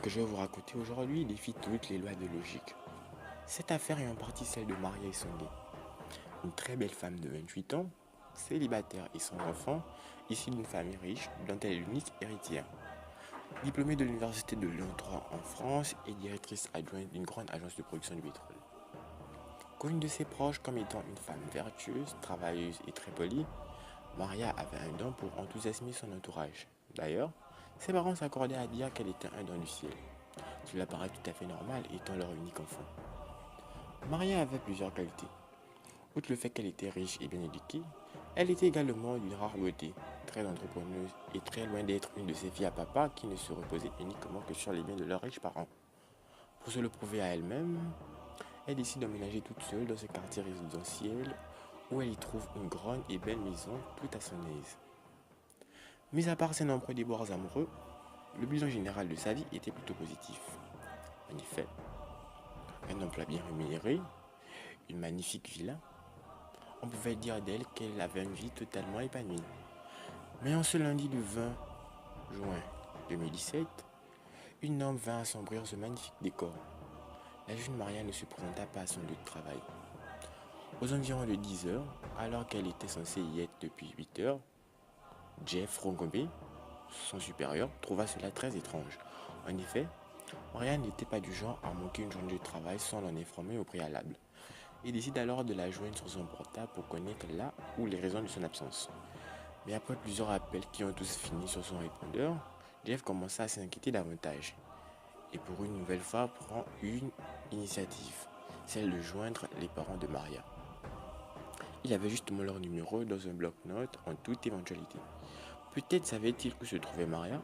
que je vais vous raconter aujourd'hui défie toutes les lois de logique. Cette affaire est en partie celle de Maria Essongué, une très belle femme de 28 ans, célibataire et sans enfant, issue d'une famille riche dont elle est l'unique héritière. Diplômée de l'université de Lyon 3 en France et directrice adjointe d'une grande agence de production de pétrole. Connue de ses proches comme étant une femme vertueuse, travailleuse et très polie, Maria avait un don pour enthousiasmer son entourage. D'ailleurs, ses parents s'accordaient à dire qu'elle était un don du ciel. Cela paraît tout à fait normal étant leur unique enfant. Maria avait plusieurs qualités. Outre le fait qu'elle était riche et bien éduquée, elle était également d'une rare beauté, très entrepreneuse et très loin d'être une de ces filles à papa qui ne se reposaient uniquement que sur les biens de leurs riches parents. Pour se le prouver à elle-même, elle décide d'emménager toute seule dans ce quartier résidentiel où elle y trouve une grande et belle maison tout à son aise. Mis à part ses nombreux déboires amoureux, le bilan général de sa vie était plutôt positif. En effet, un emploi bien rémunéré, une magnifique villa, on pouvait dire d'elle qu'elle avait une vie totalement épanouie. Mais en ce lundi du 20 juin 2017, une norme vint assombrir ce magnifique décor. La jeune Maria ne se présenta pas à son lieu de travail. Aux environs de 10 heures, alors qu'elle était censée y être depuis 8 heures, Jeff Rongombe, son supérieur, trouva cela très étrange. En effet, Maria n'était pas du genre à manquer une journée de travail sans l'en informer au préalable. Il décide alors de la joindre sur son portable pour connaître la ou les raisons de son absence. Mais après plusieurs appels qui ont tous fini sur son répondeur, Jeff commença à s'inquiéter davantage. Et pour une nouvelle fois prend une initiative, celle de joindre les parents de Maria. Il avait justement leur numéro dans un bloc-notes en toute éventualité. Peut-être savait-il où se trouvait Maria,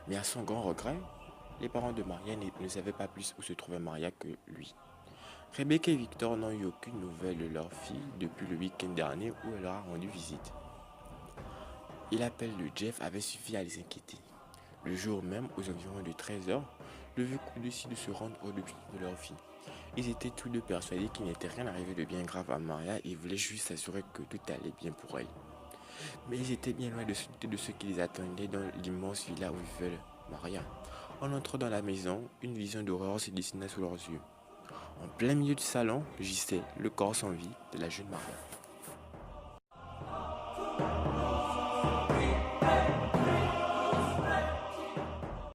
mais à son grand regret, les parents de Maria ne savaient pas plus où se trouvait Maria que lui. Rebecca et Victor n'ont eu aucune nouvelle de leur fille depuis le week-end dernier où elle leur a rendu visite. Et l'appel de Jeff avait suffi à les inquiéter. Le jour même, aux environs de 13 heures, le vieux couple décide de se rendre au domicile de leur fille. Ils étaient tous deux persuadés qu'il n'était rien arrivé de bien grave à Maria et voulaient juste s'assurer que tout allait bien pour elle. Mais ils étaient bien loin de se douter de ce qui les attendait dans l'immense villa où vivait Maria. En entrant dans la maison, une vision d'horreur se dessina sous leurs yeux. En plein milieu du salon, gisait le corps sans vie de la jeune Maria.